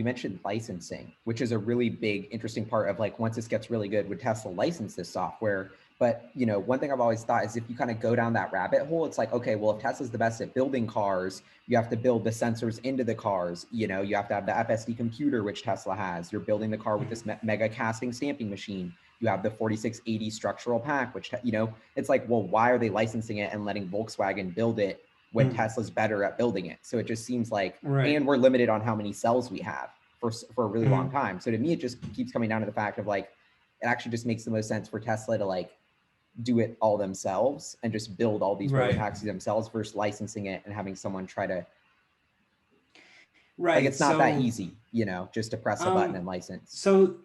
You mentioned licensing, which is a really big, interesting part of like, once this gets really good, would Tesla license this software? But, you know, one thing I've always thought is if you kind of go down that rabbit hole, it's like, okay, well, if Tesla's the best at building cars, you have to build the sensors into the cars. You know, you have to have the FSD computer, which Tesla has. You're building the car with this mega casting stamping machine. You have the 4680 structural pack, which, you know, it's like, well, why are they licensing it and letting Volkswagen build it when Tesla's better at building it? So it just seems like, and we're limited on how many cells we have for a really long time. So to me, it just keeps coming down to the fact of like, it actually just makes the most sense for Tesla to like do it all themselves and just build all these robotaxis themselves versus licensing it and having someone try to, like, it's not that easy, you know, just to press a button and license. So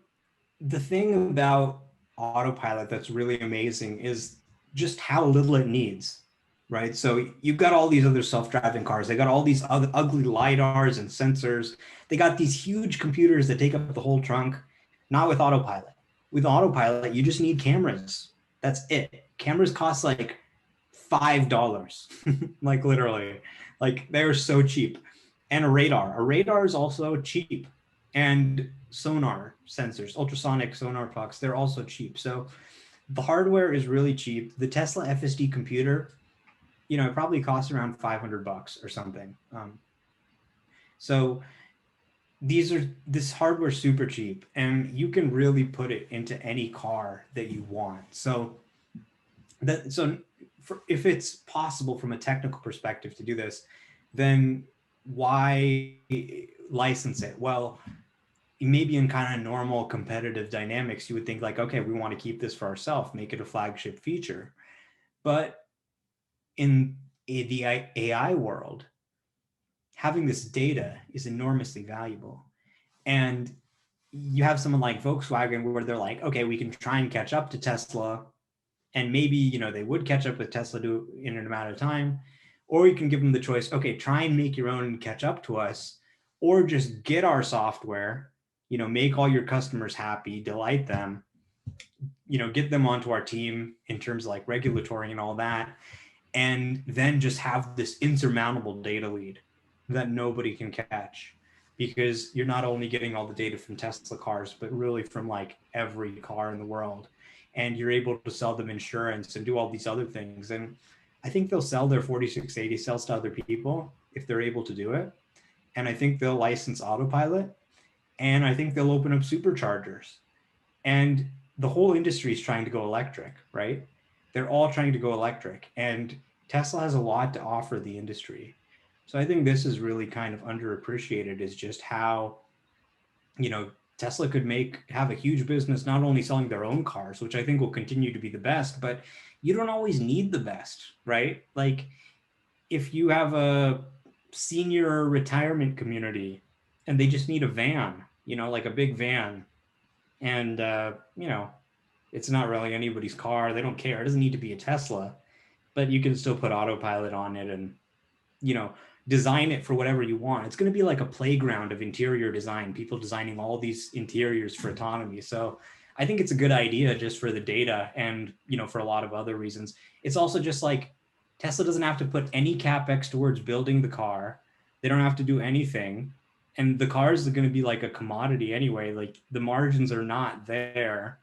the thing about autopilot that's really amazing is just how little it needs, right? So you've got all these other self-driving cars. They got all these other ugly LiDARs and sensors. They got these huge computers that take up the whole trunk. Not with autopilot. With autopilot, you just need cameras. That's it. Cameras cost like $5, like literally, like they're so cheap. And a radar. A radar is also cheap. And sonar sensors, ultrasonic sonar pucks, they're also cheap. So the hardware is really cheap. The Tesla FSD computer, you know, it probably costs around $500 or something. So this hardware is super cheap, and you can really put it into any car that you want. So if it's possible from a technical perspective to do this, then why license it? Well, maybe in kind of normal competitive dynamics, you would think like, okay, we want to keep this for ourselves, make it a flagship feature. But in the AI world, having this data is enormously valuable. And you have someone like Volkswagen where they're like, okay, we can try and catch up to Tesla. And maybe, you know, they would catch up with Tesla in an amount of time. Or you can give them the choice, okay, try and make your own and catch up to us, or just get our software, you know, make all your customers happy, delight them, you know, get them onto our team in terms of like regulatory and all that. And then just have this insurmountable data lead that nobody can catch, because you're not only getting all the data from Tesla cars, but really from like every car in the world. And you're able to sell them insurance and do all these other things. And I think they'll sell their 4680 cells to other people if they're able to do it. And I think they'll license autopilot. And I think they'll open up superchargers. And the whole industry is trying to go electric, right? They're all trying to go electric. And Tesla has a lot to offer the industry. So I think this is really kind of underappreciated, is just how, you know, Tesla could have a huge business, not only selling their own cars, which I think will continue to be the best, but you don't always need the best, right? Like if you have a senior retirement community and they just need a van, you know, like a big van, and, you know, it's not really anybody's car. They don't care. It doesn't need to be a Tesla, but you can still put autopilot on it and, you know, design it for whatever you want. It's going to be like a playground of interior design, people designing all these interiors for autonomy. So I think it's a good idea just for the data and, you know, for a lot of other reasons. It's also just like Tesla doesn't have to put any CapEx towards building the car. They don't have to do anything. And the cars are going to be like a commodity anyway. Like the margins are not there.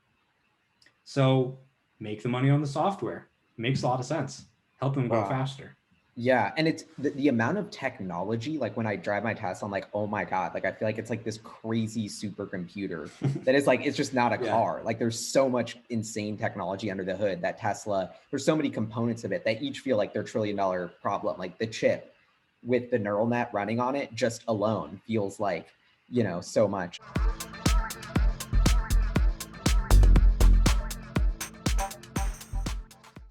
So make the money on the software. Makes a lot of sense. Help them go faster. Yeah. And it's the amount of technology, like when I drive my Tesla, I'm like, oh my God, like I feel like it's like this crazy supercomputer that is like, it's just not a car. Like there's so much insane technology under the hood that Tesla, there's so many components of it that each feel like they're $1 trillion problem. Like the chip with the neural net running on it just alone feels like, you know, so much.